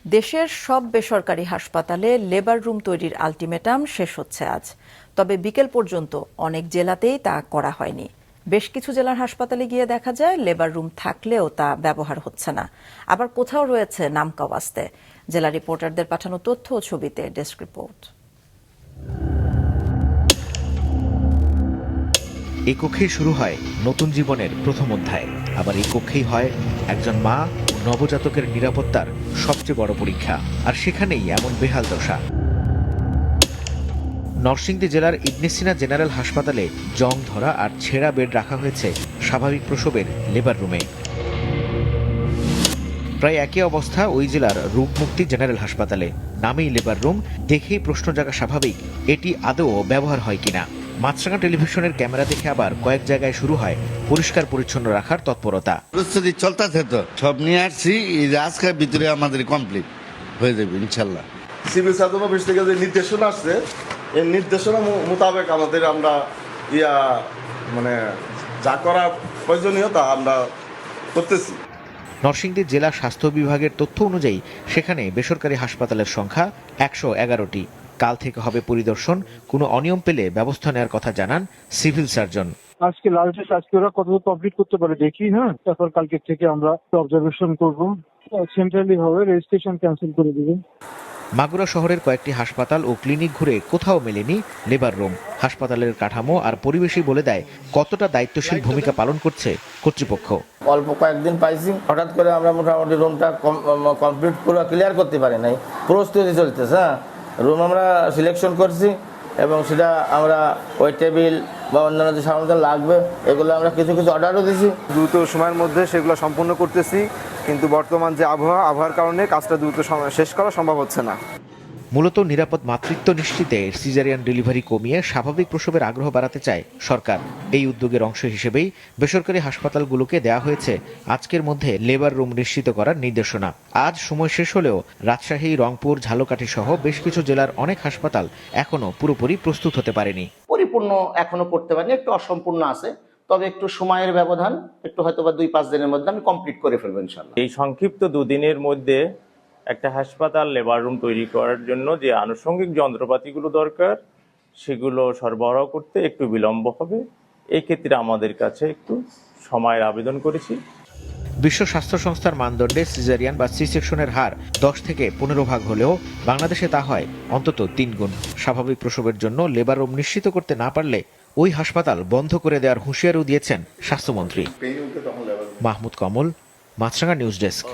দেশের সব বেসরকারি হাসপাতালে লেবার রুম তৈরির আলটিমেটাম শেষ হচ্ছে আজ। তবে বিকেল পর্যন্ত অনেক জেলাতেই তা করা হয়নি। বেশ কিছু জেলার হাসপাতালে গিয়ে দেখা যায় লেবার রুম থাকলেও তা ব্যবহার হচ্ছে না। আবার কোথাও রয়েছে নামকাওয়াস্তে। জেলা রিপোর্টারদের পাঠানো তথ্য ও ছবিতে ডেস্ক রিপোর্ট। এই কক্ষেই শুরু হয় নতুন জীবনের প্রথম অধ্যায়। আবার এই কক্ষেই হয় একজন মা ও নবজাতকের নিরাপত্তার সবচেয়ে বড় পরীক্ষা। আর সেখানেই এমন বেহাল দশা। নরসিংদী জেলার ইবনে সিনা জেনারেল হাসপাতালে জং ধরা আর ছেঁড়া বেড রাখা হয়েছে স্বাভাবিক প্রসবের লেবার রুমে। প্রায় একই অবস্থা ওই জেলার রূপমুক্তি জেনারেল হাসপাতালে। নামেই লেবার রুম, দেখেই প্রশ্ন জাগা স্বাভাবিক, এটি আদৌ ব্যবহার হয় কিনা। মাছরাঙা টেলিভিশনের ক্যামেরা দেখে আবার কয়েক জায়গায় শুরু হয় পরিষ্কার পরিচ্ছন্ন রাখার তৎপরতা। প্রস্তুতি চলতেছে, তো সব নিয়ে আসছি, আজকের ভিতরে আমাদের কমপ্লিট হয়ে যাবে ইনশাল্লাহ। সিভিল সার্জন অফিস থেকে যে নির্দেশনা আসছে, এই নির্দেশনা মোতাবেক আমাদের আমরা যা করা প্রয়োজনীয় তা আমরা করতেছি। নরসিংদী জেলা স্বাস্থ্য বিভাগের তথ্য অনুযায়ী সেখানে বেসরকারি হাসপাতালের সংখ্যা 111টি। কাল থেকে হবে পরিদর্শন, কোনো অনিয়ম পেলে ব্যবস্থা নেওয়ার কথা জানান সিভিল সার্জন। আজকে লাস্ট ডেট, আজকে ওরা কতটুকু কমপ্লিট করতে পারে দেখি, তারপর কালকে থেকে আমরা অবজারভেশন করবো। সেন্ট্রালি হবে, রেজিস্ট্রেশন ক্যান্সেল করে দিবে। মাগুরা শহরের কয়েকটি হাসপাতাল ও ক্লিনিক ঘুরে কোথাও মেলেনি লেবার রুম। হাসপাতালের কাঠামো আর পরিবেশই বলে দেয় কতটা দায়িত্বশীল ভূমিকা পালন করছে কর্তৃপক্ষ। অল্প কয়েকদিন পাইছি, হঠাৎ করে আমরা মোটামুটি রুমটা কমপ্লিট পুরো ক্লিয়ার করতে পারি নাই। প্রস্তুতি চলতেছে, রুম আমরা সিলেকশন করছি এবং সেটা আমরা ওই টেবিল বা অন্যান্য যে সামগ্রী লাগবে এগুলো আমরা কিছু কিছু অর্ডারও দিয়েছি। দ্রুত সময়ের মধ্যে সেগুলো সম্পূর্ণ করতেছি, কিন্তু বর্তমান যে আবহাওয়ার কারণে কাজটা দ্রুত শেষ করা সম্ভব হচ্ছে না। মূলত নিরাপদ মাতৃত্ব নিশ্চিতে সিজারিয়ান ডেলিভারি কমিয়ে স্বাভাবিক প্রসবের আগ্রহ বাড়াতে চায় সরকার। এই উদ্যোগের অংশ হিসেবেই বেসরকারি হাসপাতালগুলোকে দেয়া হয়েছে আজকের মধ্যে লেবার রুম নিশ্চিত করার নির্দেশনা। আজ সময় শেষ হলেও রাজশাহী, রংপুর, ঝালকাঠি সহ বেশ কিছু জেলার অনেক হাসপাতাল এখনো পুরোপুরি প্রস্তুত হতে পারেনি। পরিপূর্ণ এখনো করতে পারেনি, একটু অসম্পূর্ণ আছে। তবে একটু সময়ের ব্যবধান, একটু হয়তো বা 2-5 দিনের মধ্যে আমি কমপ্লিট করে ফেলবো ইনশাআল্লাহ। এই সংক্ষিপ্ত 2 দিনের মধ্যে একটা হাসপাতাল লেবার রুম তৈরি করার জন্য যে আনুষঙ্গিক যন্ত্রপাতিগুলো দরকার সেগুলো সরবরাহ করতে একটু বিলম্ব হবে। এই ক্ষেত্রে আমাদের কাছে একটু সময়ের আবেদন করেছি। বিশ্ব স্বাস্থ্য সংস্থার মানদণ্ডে সিজারিয়ান বা সি সেকশনের হার 10 থেকে 15 ভাগ হলেও বাংলাদেশে তা হয় অন্তত 3 গুণ। স্বাভাবিক প্রসবের জন্য লেবার রুম নিশ্চিত করতে না পারলে ওই হাসপাতাল বন্ধ করে দেওয়ার হুঁশিয়ারিও দিয়েছেন স্বাস্থ্যমন্ত্রী। মাহমুদ কমল, মাছরাঙা নিউজ ডেস্ক।